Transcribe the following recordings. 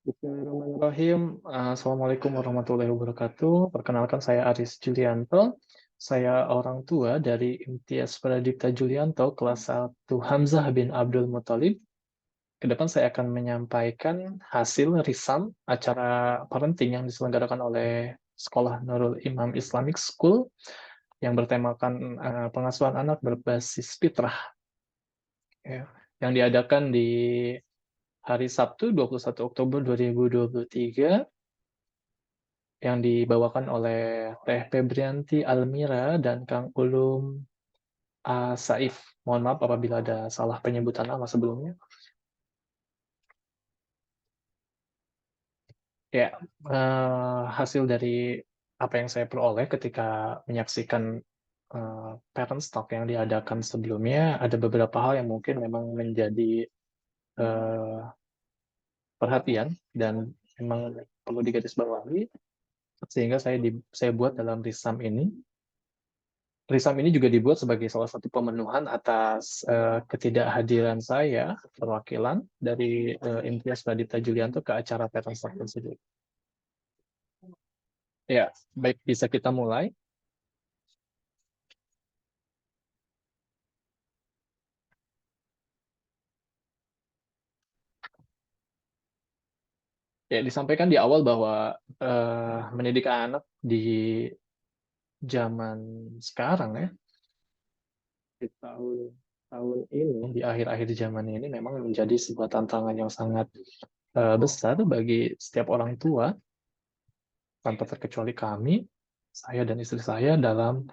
Bismillahirrahmanirrahim. Assalamualaikum warahmatullahi wabarakatuh. Perkenalkan saya Aris Julianto. Saya orang tua dari Imtiaz Pradipta Julianto, kelas 1 Hamzah bin Abdul Muthalib. Ke depan saya akan menyampaikan hasil risam acara parenting yang diselenggarakan oleh Sekolah Nurul Imam Islamic School yang bertemakan pengasuhan anak berbasis fitrah, ya, yang diadakan di hari Sabtu 21 Oktober 2023 yang dibawakan oleh Teh Febrianti Almira dan Kang Ulum Saif. Mohon maaf apabila ada salah penyebutan nama sebelumnya. Ya, hasil dari apa yang saya peroleh ketika menyaksikan parent talk yang diadakan sebelumnya, ada beberapa hal yang mungkin memang menjadi eh, perhatian dan memang perlu digarisbawahi, sehingga saya buat dalam risam ini. Risam ini juga dibuat sebagai salah satu pemenuhan atas ketidakhadiran saya, perwakilan dari Imtiaz Pradipta Julianto ke acara Parents Talk tersebut. Ya, baik, bisa kita mulai. Ya, disampaikan di awal bahwa mendidik anak di zaman sekarang, ya, di tahun ini, di akhir-akhir zaman ini memang menjadi sebuah tantangan yang sangat besar bagi setiap orang tua, tanpa terkecuali kami, saya dan istri saya dalam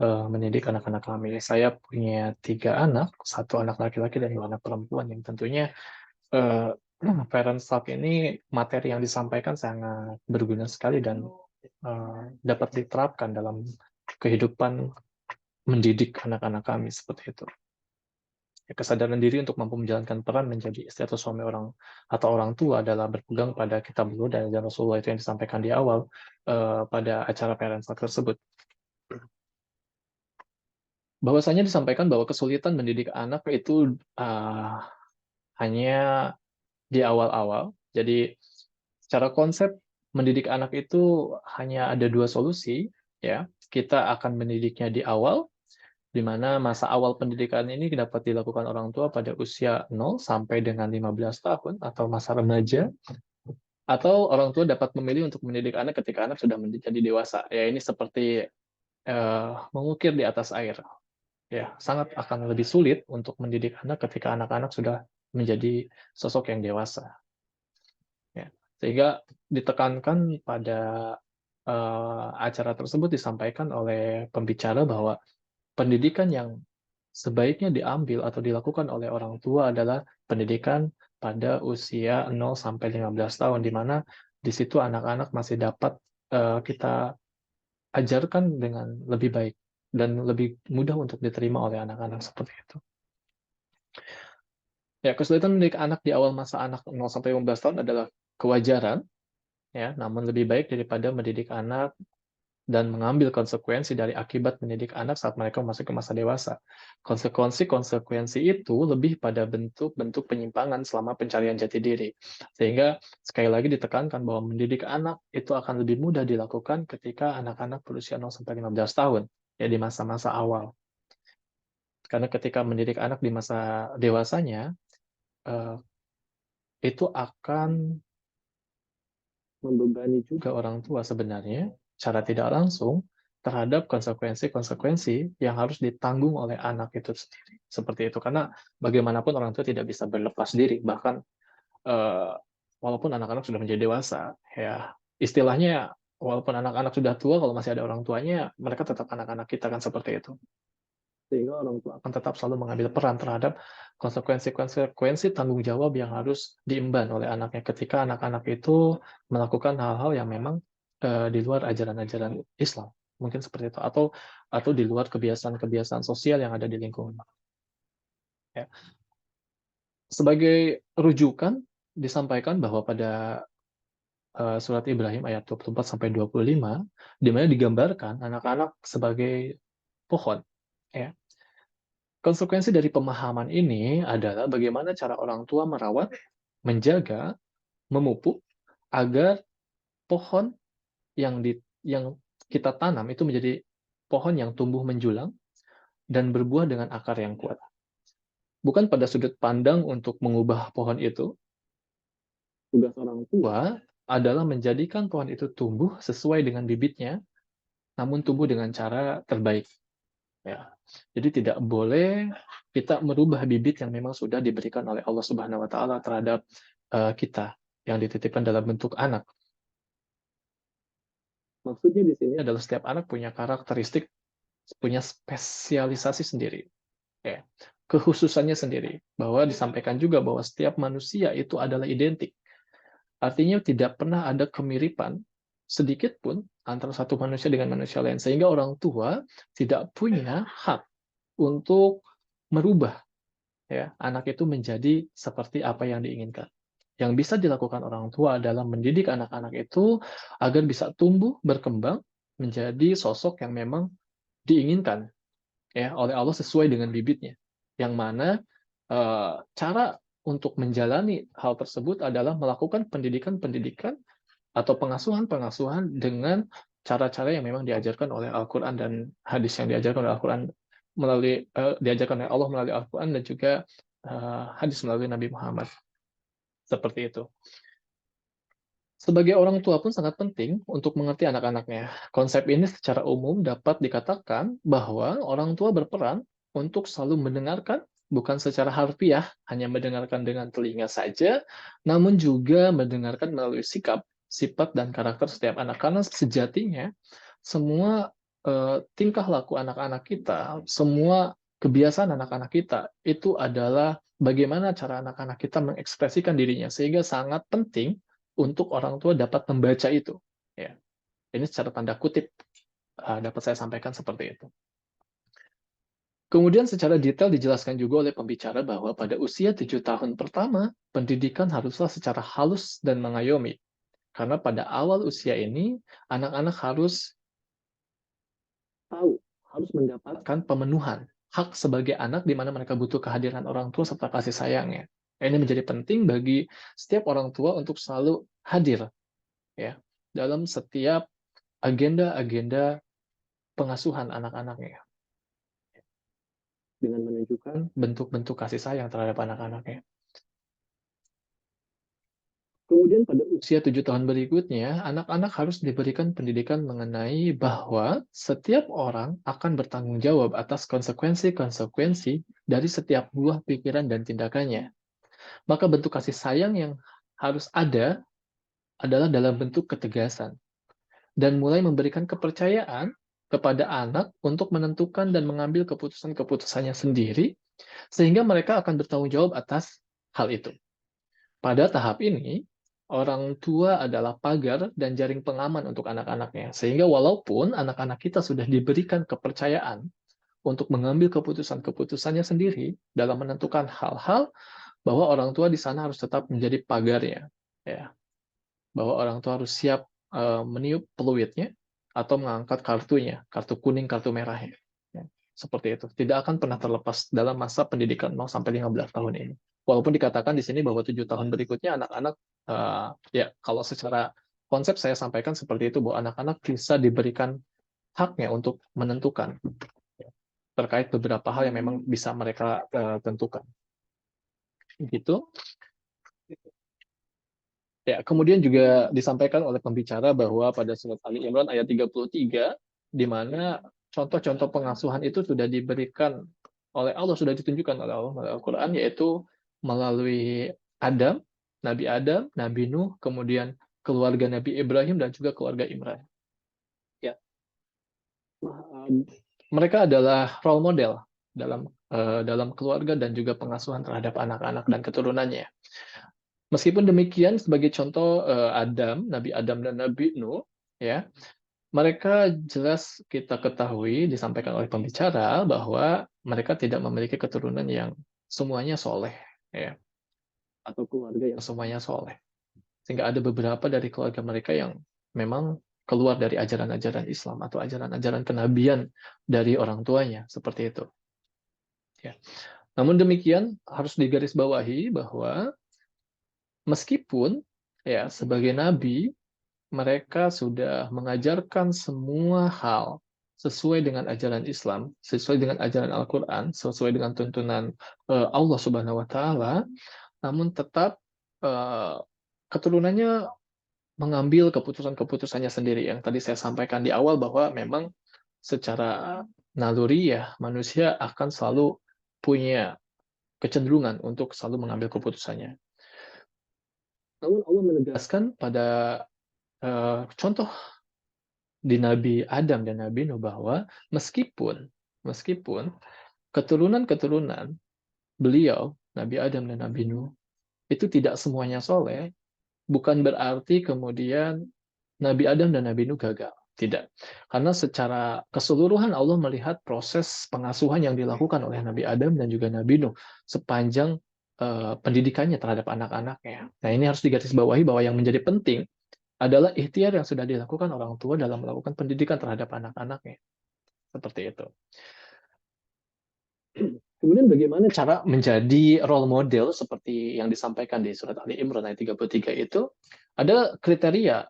mendidik anak-anak kami. Saya punya 3 anak, 1 anak laki-laki dan 2 anak perempuan, yang tentunya eh, Parents Talk ini materi yang disampaikan sangat berguna sekali dan dapat diterapkan dalam kehidupan mendidik anak-anak kami seperti itu. Ya, kesadaran diri untuk mampu menjalankan peran menjadi istri atau suami atau orang tua adalah berpegang pada kitabullah dan Rasulullah itu yang disampaikan di awal pada acara Parents Talk tersebut. Bahwasanya disampaikan bahwa kesulitan mendidik anak itu hanya di awal-awal. Jadi secara konsep mendidik anak itu hanya ada 2 solusi, ya. Kita akan mendidiknya di awal, di mana masa awal pendidikan ini dapat dilakukan orang tua pada usia 0 sampai dengan 15 tahun atau masa remaja, atau orang tua dapat memilih untuk mendidik anak ketika anak sudah menjadi dewasa. Ya, ini seperti mengukir di atas air. Ya, sangat akan lebih sulit untuk mendidik anak ketika anak-anak sudah menjadi sosok yang dewasa. Ya. Sehingga ditekankan pada acara tersebut disampaikan oleh pembicara bahwa pendidikan yang sebaiknya diambil atau dilakukan oleh orang tua adalah pendidikan pada usia 0 sampai 15 tahun, di mana di situ anak-anak masih dapat kita ajarkan dengan lebih baik dan lebih mudah untuk diterima oleh anak-anak seperti itu. Ya, kesulitan mendidik anak di awal masa anak 0 sampai 15 tahun adalah kewajaran, ya, namun lebih baik daripada mendidik anak dan mengambil konsekuensi dari akibat mendidik anak saat mereka masuk ke masa dewasa. Konsekuensi itu lebih pada bentuk-bentuk penyimpangan selama pencarian jati diri. Sehingga sekali lagi ditekankan bahwa mendidik anak itu akan lebih mudah dilakukan ketika anak-anak berusia 0 sampai 15 tahun, ya, di masa-masa awal. Karena ketika mendidik anak di masa dewasanya, eh, itu akan membebani juga orang tua sebenarnya secara tidak langsung terhadap konsekuensi-konsekuensi yang harus ditanggung oleh anak itu sendiri. Seperti itu, karena bagaimanapun orang tua tidak bisa berlepas diri, bahkan eh, walaupun anak-anak sudah menjadi dewasa, ya, istilahnya walaupun anak-anak sudah tua, kalau masih ada orang tuanya, mereka tetap anak-anak kita, kan seperti itu. Sehingga orang tua akan tetap selalu mengambil peran terhadap konsekuensi-konsekuensi tanggung jawab yang harus diemban oleh anaknya ketika anak-anak itu melakukan hal-hal yang memang di luar ajaran-ajaran Islam, mungkin seperti itu, atau di luar kebiasaan-kebiasaan sosial yang ada di lingkungan. Ya. Sebagai rujukan disampaikan bahwa pada surat Ibrahim ayat 24 sampai 25, di mana digambarkan anak-anak sebagai pohon, ya. Konsekuensi dari pemahaman ini adalah bagaimana cara orang tua merawat, menjaga, memupuk, agar pohon yang kita tanam itu menjadi pohon yang tumbuh menjulang dan berbuah dengan akar yang kuat. Bukan pada sudut pandang untuk mengubah pohon itu, tugas orang tua adalah menjadikan pohon itu tumbuh sesuai dengan bibitnya, namun tumbuh dengan cara terbaik. Ya. Jadi tidak boleh kita merubah bibit yang memang sudah diberikan oleh Allah Subhanahu wa taala terhadap kita yang dititipkan dalam bentuk anak. Maksudnya di sini adalah setiap anak punya karakteristik, punya spesialisasi sendiri, ya, kekhususannya sendiri. Bahwa disampaikan juga bahwa setiap manusia itu adalah identik. Artinya tidak pernah ada kemiripan sedikit pun antara satu manusia dengan manusia lain, sehingga orang tua tidak punya hak untuk merubah, ya, anak itu menjadi seperti apa yang diinginkan. Yang bisa dilakukan orang tua adalah mendidik anak-anak itu agar bisa tumbuh, berkembang, menjadi sosok yang memang diinginkan, ya, oleh Allah sesuai dengan bibitnya. Yang mana cara untuk menjalani hal tersebut adalah melakukan pendidikan-pendidikan atau pengasuhan-pengasuhan dengan cara-cara yang memang diajarkan oleh Al-Quran dan hadis yang diajarkan oleh Al-Quran diajarkan oleh Allah melalui Al-Quran dan juga hadis melalui Nabi Muhammad. Seperti itu. Sebagai orang tua pun sangat penting untuk mengerti anak-anaknya. Konsep ini secara umum dapat dikatakan bahwa orang tua berperan untuk selalu mendengarkan, bukan secara harfiah, hanya mendengarkan dengan telinga saja, namun juga mendengarkan melalui sikap, sifat, dan karakter setiap anak. Karena sejatinya, semua tingkah laku anak-anak kita, semua kebiasaan anak-anak kita, itu adalah bagaimana cara anak-anak kita mengekspresikan dirinya. Sehingga sangat penting untuk orang tua dapat membaca itu. Ya, ini secara tanda kutip dapat saya sampaikan seperti itu. Kemudian secara detail dijelaskan juga oleh pembicara bahwa pada usia 7 tahun pertama, pendidikan haruslah secara halus dan mengayomi. Karena pada awal usia ini, anak-anak harus tahu, harus mendapatkan pemenuhan hak sebagai anak di mana mereka butuh kehadiran orang tua serta kasih sayangnya. Ini menjadi penting bagi setiap orang tua untuk selalu hadir, ya, dalam setiap agenda-agenda pengasuhan anak-anaknya dengan menunjukkan bentuk-bentuk kasih sayang terhadap anak-anaknya. Kemudian pada usia 7 tahun berikutnya, anak-anak harus diberikan pendidikan mengenai bahwa setiap orang akan bertanggung jawab atas konsekuensi-konsekuensi dari setiap buah pikiran dan tindakannya. Maka bentuk kasih sayang yang harus ada adalah dalam bentuk ketegasan. Dan mulai memberikan kepercayaan kepada anak untuk menentukan dan mengambil keputusan-keputusannya sendiri, sehingga mereka akan bertanggung jawab atas hal itu. Pada tahap ini, orang tua adalah pagar dan jaring pengaman untuk anak-anaknya, sehingga walaupun anak-anak kita sudah diberikan kepercayaan untuk mengambil keputusan-keputusannya sendiri dalam menentukan hal-hal, bahwa orang tua di sana harus tetap menjadi pagarnya, ya, bahwa orang tua harus siap meniup peluitnya atau mengangkat kartunya, kartu kuning, kartu merahnya. Ya, seperti itu. Tidak akan pernah terlepas dalam masa pendidikan 0 sampai 15 tahun ini. Walaupun dikatakan di sini bahwa 7 tahun berikutnya anak-anak ya kalau secara konsep saya sampaikan seperti itu bahwa anak-anak bisa diberikan haknya untuk menentukan ya, terkait beberapa hal yang memang bisa mereka tentukan. Gitu. Ya, kemudian juga disampaikan oleh pembicara bahwa pada surat Ali Imran ayat 33, di mana contoh-contoh pengasuhan itu sudah diberikan oleh Allah, sudah ditunjukkan oleh Allah melalui Al-Quran, yaitu melalui Adam, Nabi Nuh, kemudian keluarga Nabi Ibrahim, dan juga keluarga Imran. Ya. Mereka adalah role model dalam keluarga dan juga pengasuhan terhadap anak-anak dan keturunannya. Meskipun demikian, sebagai contoh Nabi Adam dan Nabi Nuh, ya, mereka jelas kita ketahui disampaikan oleh pembicara bahwa mereka tidak memiliki keturunan yang semuanya soleh, ya, atau keluarga yang semuanya soleh. Sehingga ada beberapa dari keluarga mereka yang memang keluar dari ajaran-ajaran Islam atau ajaran-ajaran kenabian dari orang tuanya, seperti itu. Ya. Namun demikian harus digarisbawahi bahwa meskipun Ya, sebagai nabi, mereka sudah mengajarkan semua hal sesuai dengan ajaran Islam, sesuai dengan ajaran Al-Quran, sesuai dengan tuntunan Allah Subhanahu wa Ta'ala, namun tetap eh, keturunannya mengambil keputusan-keputusannya sendiri. Yang tadi saya sampaikan di awal bahwa memang secara naluri ya manusia akan selalu punya kecenderungan untuk selalu mengambil keputusannya. Namun Allah menegaskan pada contoh di Nabi Adam dan Nabi Nuh bahwa meskipun meskipun keturunan-keturunan beliau Nabi Adam dan Nabi Nuh itu tidak semuanya soleh, bukan berarti kemudian Nabi Adam dan Nabi Nuh gagal. Tidak. Karena secara keseluruhan Allah melihat proses pengasuhan yang dilakukan oleh Nabi Adam dan juga Nabi Nuh sepanjang pendidikannya terhadap anak-anaknya. Nah, ini harus digarisbawahi bahwa yang menjadi penting adalah ikhtiar yang sudah dilakukan orang tua dalam melakukan pendidikan terhadap anak-anaknya. Seperti itu. Kemudian bagaimana cara menjadi role model seperti yang disampaikan di surat Ali Imran ayat 33 itu? Ada kriteria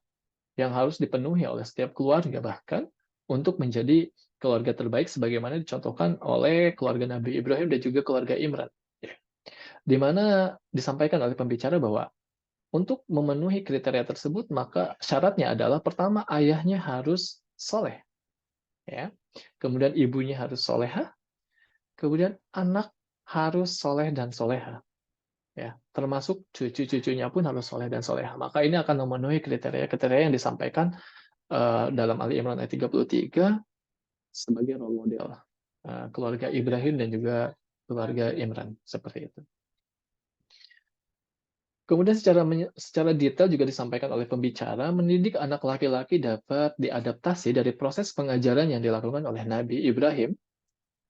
yang harus dipenuhi oleh setiap keluarga bahkan untuk menjadi keluarga terbaik sebagaimana dicontohkan oleh keluarga Nabi Ibrahim dan juga keluarga Imran. Ya. Di mana disampaikan oleh pembicara bahwa untuk memenuhi kriteria tersebut maka syaratnya adalah pertama ayahnya harus soleh, ya. Kemudian ibunya harus soleha, kemudian anak harus soleh dan soleha, ya. Termasuk cucu-cucunya pun harus soleh dan soleha. Maka ini akan memenuhi kriteria-kriteria yang disampaikan dalam Ali Imran ayat 33 sebagai role model keluarga Ibrahim dan juga keluarga Imran seperti itu. Kemudian secara detail juga disampaikan oleh pembicara, mendidik anak laki-laki dapat diadaptasi dari proses pengajaran yang dilakukan oleh Nabi Ibrahim.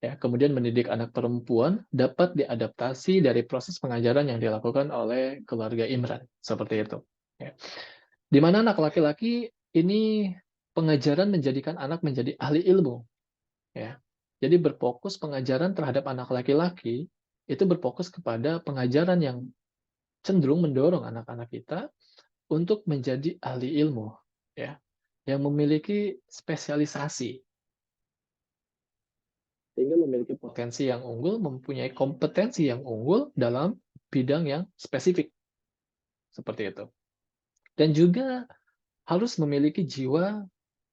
Ya, kemudian mendidik anak perempuan dapat diadaptasi dari proses pengajaran yang dilakukan oleh keluarga Imran. Seperti itu. Ya. Di mana anak laki-laki ini pengajaran menjadikan anak menjadi ahli ilmu. Ya. Jadi berfokus pengajaran terhadap anak laki-laki itu berfokus kepada pengajaran yang cenderung mendorong anak-anak kita untuk menjadi ahli ilmu, ya, yang memiliki spesialisasi sehingga memiliki potensi yang unggul, mempunyai kompetensi yang unggul dalam bidang yang spesifik seperti itu. Dan juga harus memiliki jiwa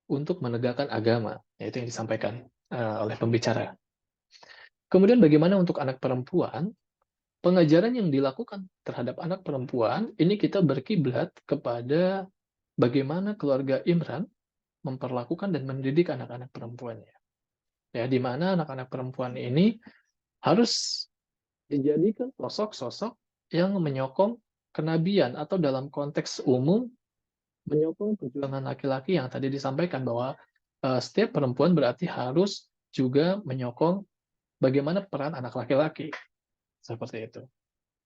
untuk menegakkan agama, yaitu yang disampaikan oleh pembicara. Kemudian bagaimana untuk anak perempuan? Pengajaran yang dilakukan terhadap anak perempuan ini kita berkiblat kepada bagaimana keluarga Imran memperlakukan dan mendidik anak-anak perempuannya. Ya, di mana anak-anak perempuan ini harus dijadikan sosok-sosok yang menyokong kenabian atau dalam konteks umum menyokong perjuangan laki-laki yang tadi disampaikan bahwa setiap perempuan berarti harus juga menyokong bagaimana peran anak laki-laki seperti itu.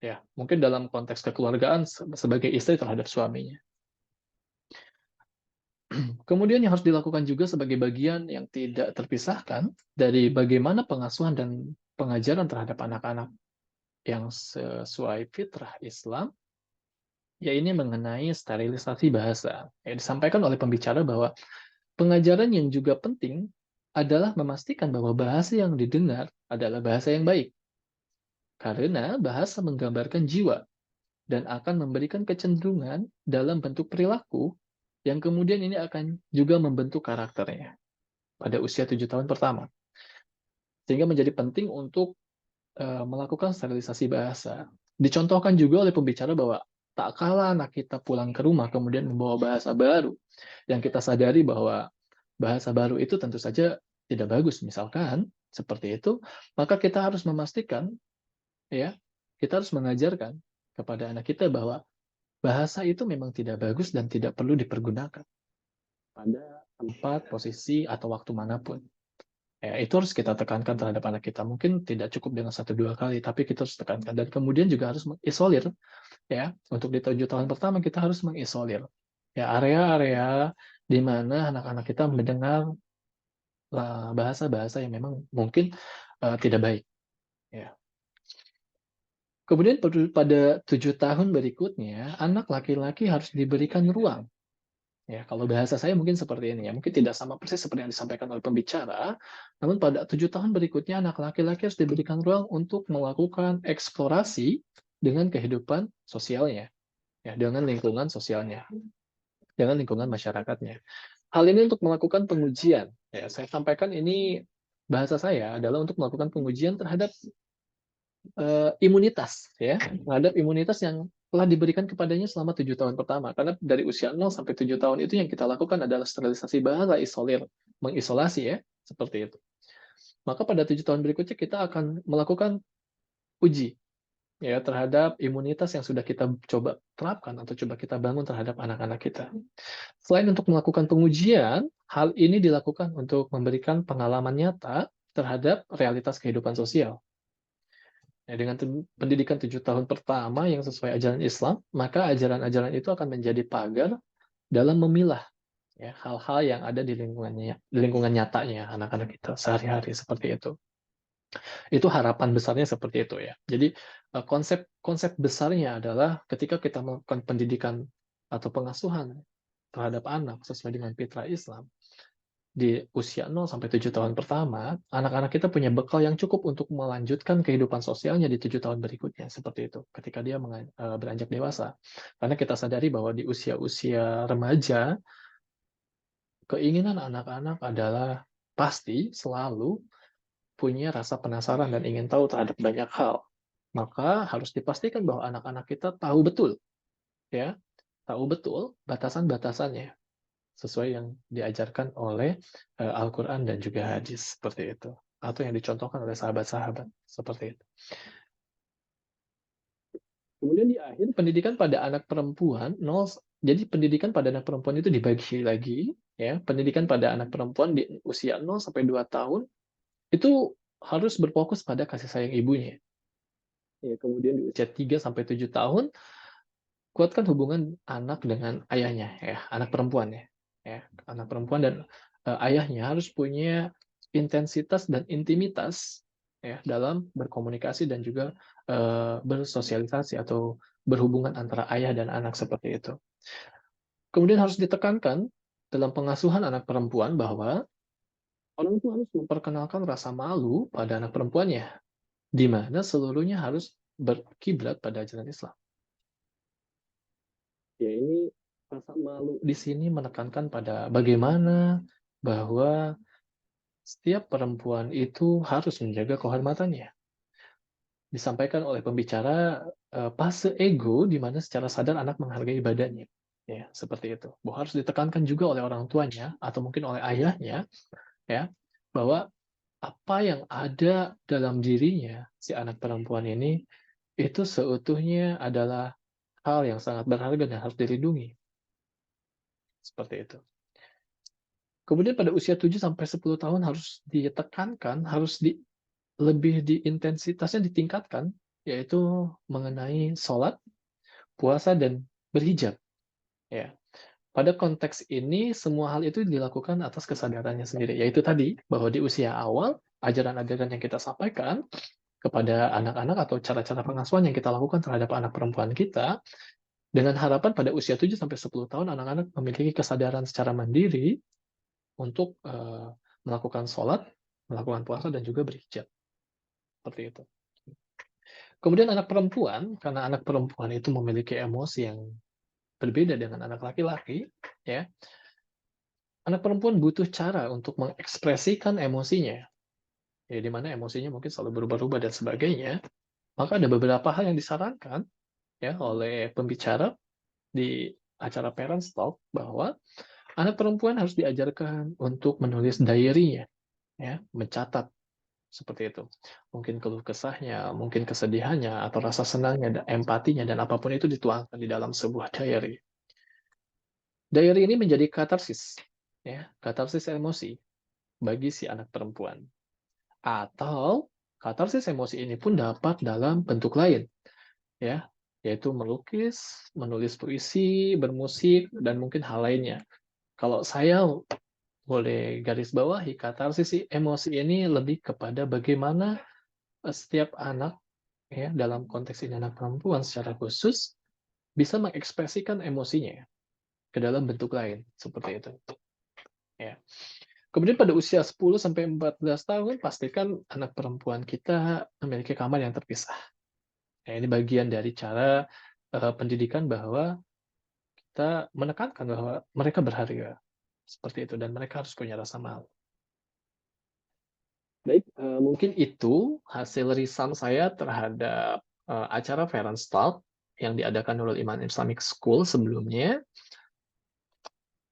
Ya, mungkin dalam konteks kekeluargaan sebagai istri terhadap suaminya. Kemudian yang harus dilakukan juga sebagai bagian yang tidak terpisahkan dari bagaimana pengasuhan dan pengajaran terhadap anak-anak yang sesuai fitrah Islam, ya ini mengenai sterilisasi bahasa. Ya, disampaikan oleh pembicara bahwa pengajaran yang juga penting adalah memastikan bahwa bahasa yang didengar adalah bahasa yang baik. Karena bahasa menggambarkan jiwa dan akan memberikan kecenderungan dalam bentuk perilaku yang kemudian ini akan juga membentuk karakternya pada usia 7 tahun pertama. Sehingga menjadi penting untuk melakukan sterilisasi bahasa. Dicontohkan juga oleh pembicara bahwa tak kalah anak kita pulang ke rumah kemudian membawa bahasa baru, yang kita sadari bahwa bahasa baru itu tentu saja tidak bagus, misalkan seperti itu, maka kita harus memastikan, ya, kita harus mengajarkan kepada anak kita bahwa bahasa itu memang tidak bagus dan tidak perlu dipergunakan pada tempat, posisi, atau waktu manapun. Ya, itu harus kita tekankan terhadap anak kita. Mungkin tidak cukup dengan 1-2 kali, tapi kita harus tekankan. Dan kemudian juga harus mengisolir. Ya, untuk di 7 tahun pertama kita harus mengisolir. Ya, area-area di mana anak-anak kita mendengar bahasa-bahasa yang memang mungkin tidak baik. Ya. Kemudian pada 7 tahun berikutnya, anak laki-laki harus diberikan ruang. Ya, kalau bahasa saya mungkin seperti ini ya, mungkin tidak sama persis seperti yang disampaikan oleh pembicara, namun pada 7 tahun berikutnya anak laki-laki harus diberikan ruang untuk melakukan eksplorasi dengan kehidupan sosialnya, ya, dengan lingkungan sosialnya, dengan lingkungan masyarakatnya. Hal ini untuk melakukan pengujian. Ya, saya sampaikan ini bahasa saya adalah untuk melakukan pengujian terhadap imunitas, ya, terhadap imunitas yang telah diberikan kepadanya selama 7 tahun pertama. Karena dari usia 0 sampai 7 tahun itu yang kita lakukan adalah sterilisasi bahasa isolir, mengisolasi ya, seperti itu. Maka pada 7 tahun berikutnya kita akan melakukan uji ya terhadap imunitas yang sudah kita coba terapkan atau coba kita bangun terhadap anak-anak kita. Selain untuk melakukan pengujian, hal ini dilakukan untuk memberikan pengalaman nyata terhadap realitas kehidupan sosial. Ya, dengan pendidikan 7 tahun pertama yang sesuai ajaran Islam, maka ajaran-ajaran itu akan menjadi pagar dalam memilah ya hal-hal yang ada di lingkungan nyatanya anak-anak kita sehari-hari seperti itu. Itu harapan besarnya seperti itu ya. Jadi konsep konsep besarnya adalah ketika kita melakukan pendidikan atau pengasuhan terhadap anak sesuai dengan fitrah Islam, di usia 0 sampai 7 tahun pertama, anak-anak kita punya bekal yang cukup untuk melanjutkan kehidupan sosialnya di 7 tahun berikutnya, seperti itu, ketika dia beranjak dewasa. Karena kita sadari bahwa di usia-usia remaja, keinginan anak-anak adalah pasti selalu punya rasa penasaran dan ingin tahu terhadap banyak hal. Maka harus dipastikan bahwa anak-anak kita tahu betul, ya, tahu betul batasan-batasannya sesuai yang diajarkan oleh Al-Quran dan juga hadis seperti itu, atau yang dicontohkan oleh sahabat-sahabat seperti itu. Kemudian di akhir pendidikan pada anak perempuan jadi pendidikan pada anak perempuan itu dibagi lagi ya. Pendidikan pada anak perempuan di usia 0 sampai 2 tahun itu harus berfokus pada kasih sayang ibunya. Ya, kemudian di usia 3 sampai 7 tahun kuatkan hubungan anak dengan ayahnya ya, anak perempuan ya. Ya, anak perempuan dan ayahnya harus punya intensitas dan intimitas ya dalam berkomunikasi dan juga bersosialisasi atau berhubungan antara ayah dan anak seperti itu. Kemudian harus ditekankan dalam pengasuhan anak perempuan bahwa orang tua harus memperkenalkan rasa malu pada anak perempuannya, di mana seluruhnya harus berkiblat pada ajaran Islam. Ya, ini rasa malu di sini menekankan pada bagaimana bahwa setiap perempuan itu harus menjaga kehormatannya. Disampaikan oleh pembicara fase ego di mana secara sadar anak menghargai badannya. Ya, seperti itu. Bahwa harus ditekankan juga oleh orang tuanya atau mungkin oleh ayahnya ya, bahwa apa yang ada dalam dirinya si anak perempuan ini itu seutuhnya adalah hal yang sangat berharga dan harus dilindungi. Seperti itu. Kemudian pada usia 7 sampai 10 tahun harus ditekankan, harus lebih di intensitasnya ditingkatkan, yaitu mengenai sholat, puasa, dan berhijab. Ya. Pada konteks ini, semua hal itu dilakukan atas kesadarannya sendiri, yaitu tadi, bahwa di usia awal, ajaran-ajaran yang kita sampaikan kepada anak-anak atau cara-cara pengasuhan yang kita lakukan terhadap anak perempuan kita, dengan harapan pada usia 7 sampai 10 tahun, anak-anak memiliki kesadaran secara mandiri untuk melakukan sholat, melakukan puasa, dan juga berhijab. Seperti itu. Kemudian anak perempuan, karena anak perempuan itu memiliki emosi yang berbeda dengan anak laki-laki, ya, anak perempuan butuh cara untuk mengekspresikan emosinya, ya, di mana emosinya mungkin selalu berubah-ubah dan sebagainya. Maka ada beberapa hal yang disarankan ya oleh pembicara di acara Parents Talk bahwa anak perempuan harus diajarkan untuk menulis diary-nya, ya, mencatat seperti itu. Mungkin keluh kesahnya, mungkin kesedihannya, atau rasa senangnya, empatinya, dan apapun itu dituangkan di dalam sebuah diary. Diary ini menjadi katarsis, ya, katarsis emosi bagi si anak perempuan. Atau katarsis emosi ini pun dapat dalam bentuk lain, ya, yaitu melukis, menulis puisi, bermusik, dan mungkin hal lainnya. Kalau saya boleh garis bawahi, katarsis emosi ini lebih kepada bagaimana setiap anak ya, dalam konteks ini anak perempuan secara khusus, bisa mengekspresikan emosinya ke dalam bentuk lain, seperti itu, ya. Kemudian pada usia 10 sampai 14 tahun, pastikan anak perempuan kita memiliki kamar yang terpisah. Ya, ini bagian dari cara, pendidikan bahwa kita menekankan bahwa mereka berharga, seperti itu, dan mereka harus punya rasa malu. Baik, mungkin itu hasil research saya terhadap, acara Parents Talk yang diadakan oleh Iman Islamic School sebelumnya.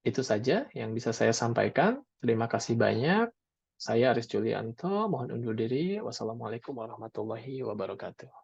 Itu saja yang bisa saya sampaikan. Terima kasih banyak. Saya Aris Julianto, mohon undur diri. Wassalamualaikum warahmatullahi wabarakatuh.